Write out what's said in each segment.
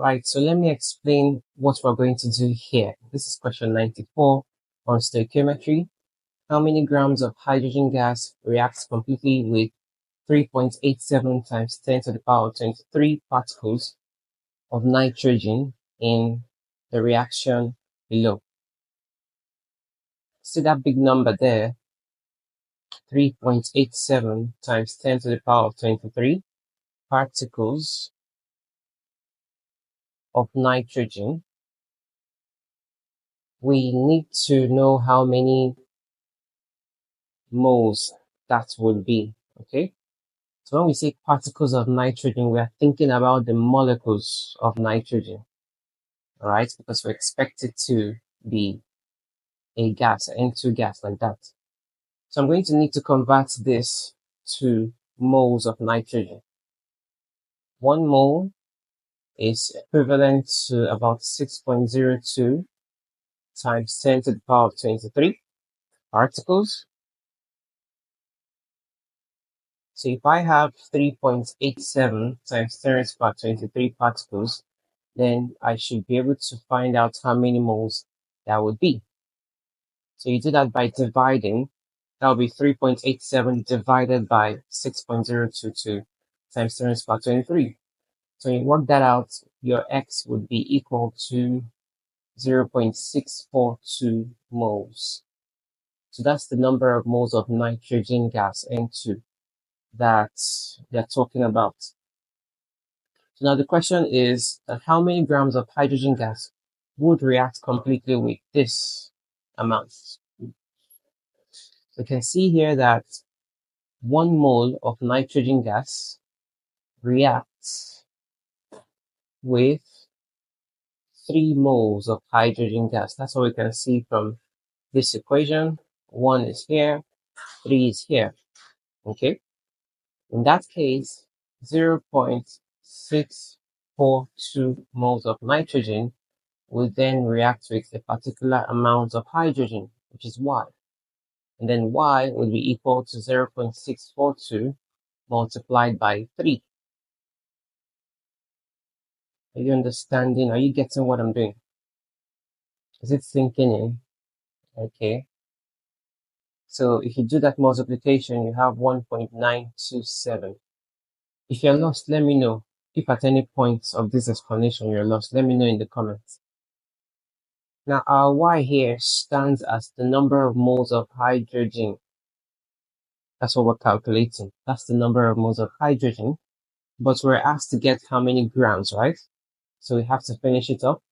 Right, so let me explain what we're going to do here. This is question 94 on stoichiometry. How many grams of hydrogen gas reacts completely with 3.87 times 10 to the power 23 particles of nitrogen in the reaction below? See that big number there, 3.87 times 10 to the power 23 particles of nitrogen. We need to know how many moles that would be, okay? So when we say particles of nitrogen, we are thinking about the molecules of nitrogen, all right? Because we expect it to be a gas, an N2 gas like that. So I'm going to need to convert this to moles of nitrogen. 1 mole is equivalent to about 6.02 times 10 to the power of 23 particles. So if I have 3.87 times 10 to the power 23 particles, then I should be able to find out how many moles that would be. So you do that by dividing. That would be 3.87 divided by 6.022 times 10 to the power 23. So you work that out, your X would be equal to 0.642 moles. So that's the number of moles of nitrogen gas, N2, that they're talking about. So now the question is that how many grams of hydrogen gas would react completely with this amount? We can see here that 1 mole of nitrogen gas reacts with 3 moles of hydrogen gas. That's what we can see from this equation. 1 is here, 3 is here. Okay? In that case, 0.642 moles of nitrogen will then react with a particular amount of hydrogen, which is Y. And then Y will be equal to 0.642 multiplied by 3. Are you understanding? Are you getting what I'm doing? Is it sinking in? Okay. So if you do that multiplication, you have 1.927. If you're lost, let me know. If at any point of this explanation you're lost, let me know in the comments. Now our Y here stands as the number of moles of hydrogen. That's what we're calculating. That's the number of moles of hydrogen. But we're asked to get how many grams, right? So we have to finish it up.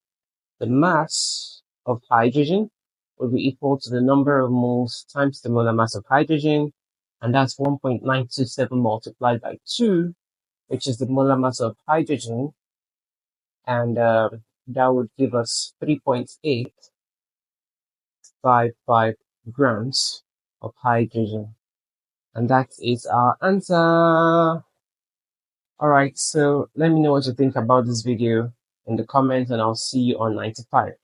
The mass of hydrogen will be equal to the number of moles times the molar mass of hydrogen. And that's 1.927 multiplied by 2, which is the molar mass of hydrogen. And that would give us 3.855 grams of hydrogen. And that is our answer. Alright, so let me know what you think about this video in the comments, and I'll see you on 95.